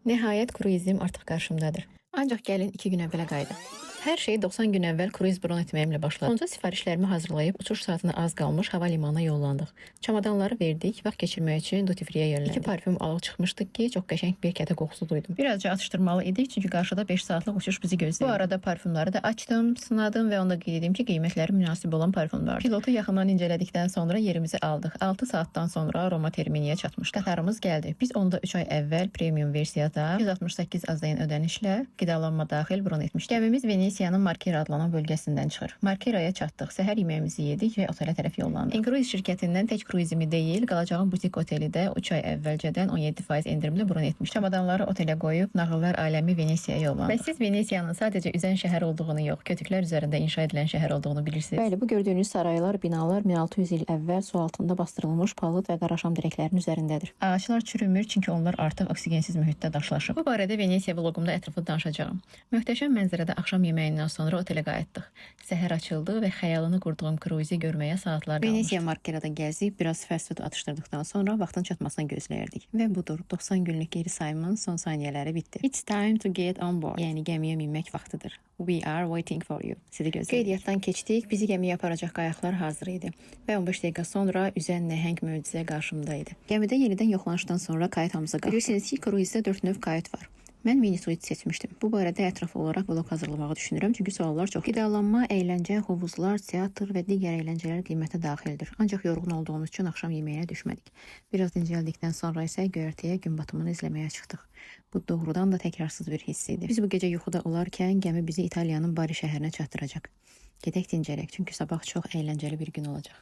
Nəhayət kruizim artıq qarşımdadır. Ancaq gəlin 2 gün əvvələ qayıdaq. Hər şey 90 gün əvvəl kruiz bron etməyimlə başladı. Sonca sifarişlərimi hazırlayıb uçuş saatına az qalmış hava limanına yollandıq. Çamadanları verdik, vaxt keçirmək üçün duty free-yə yönləndik. 2 parfüm alıb çıxmışdıq ki, çox qəşəng bir kətə qoxusu duydum. Birazca atışdırmalı idik, çünki qarşıda 5 saatlıq uçuş bizi gözləyirdi. Bu arada parfümləri da açdım, sınadım və onda qeyd edim ki, qiymətləri münasib olan parfümlərdir. Pilotu yaxından incələdikdən sonra yerimizi aldıq. 6 saatdan sonra Roma terminiyə çatmışdıq. Qatarımız gəldi. Biz onda 3 ay əvvəl premium versiyada 168 azdayan ödənişlə qidalanma daxil bron etmişdik. Gəmimiz Venesiyanın Markera adlanan bölgəsindən çıxır. Markeraya çatdıq. Səhər yeməyimizi yedik və otelə tərəf yollandıq. Incruise şirkətindən tək kruizimi deyil, qalacağım butik oteli də 3 ay əvvəlcədən 17% endirimlə bron etmiş. Çamadanları otelə qoyub nağıllar aləmi Venesiyaya yollandıq. Və siz Venesiyanın sadəcə üzən şəhər olduğunu yox, kötüklər üzərində inşa edilən şəhər olduğunu bilirsiniz. Bəli, bu gördüyünüz saraylar, binalar 1600 il əvvəl su altında bastırılmış palıd və qaraşam dirəklərinin üzərindədir. Ağaclar çürümür, çünki onlar artıq oksigensiz mühitdə daşlaşıb. Bu barədə Venesiya vloqumda ətraflı danışacağam. Möhtəşəm mənzərədə axşam yeməyindən sonra otelə qayıtdıq. Səhər açıldı və xəyalını qurduğum kruizi görməyə saatlar qalmışdı. Venesiya Markerada gəzib, biraz fast food atışdırdıqdan sonra vaxtın çatmasını gözləyirdik. Və budur, 90 günlük geri sayımın son saniyələri bitdi. It's time to get on board. Yəni gəmiyə minmək vaxtıdır. We are waiting for you. Sizi gözləyirik. Qeydiyyatdan keçdik, bizi gəmiyə aparacaq qayıqlar hazır idi. Və 15 dəqiqə sonra üzən nəhəng möcüzə qarşımda idi. Gəmidə yenidən yoxlanışdan sonra kayıtamıza qalxdıq. Bilirsiniz ki, kruizdə 4 növ kayıt var. Mən mini suite seçmişdim. Bu barədə ətraflı olaraq vlog hazırlamağı düşünürəm, çünki suallar çox. Qidalanma, əyləncə, hovuzlar, teatr və digər əyləncələr qiymətə daxildir. Ancaq yorğun olduğumuz üçün axşam yeməyinə düşmədik. Biraz dincəldikdən sonra isə göyərtəyə gün batımını izləməyə çıxdıq. Bu doğrudan da təkrarsız bir hiss idi. Biz bu gecə yuxuda olarkən gəmi bizi İtaliyanın Bari şəhərinə çatdıracaq. Gedək dincələk, çünki sabah çox əyləncəli bir gün olacaq.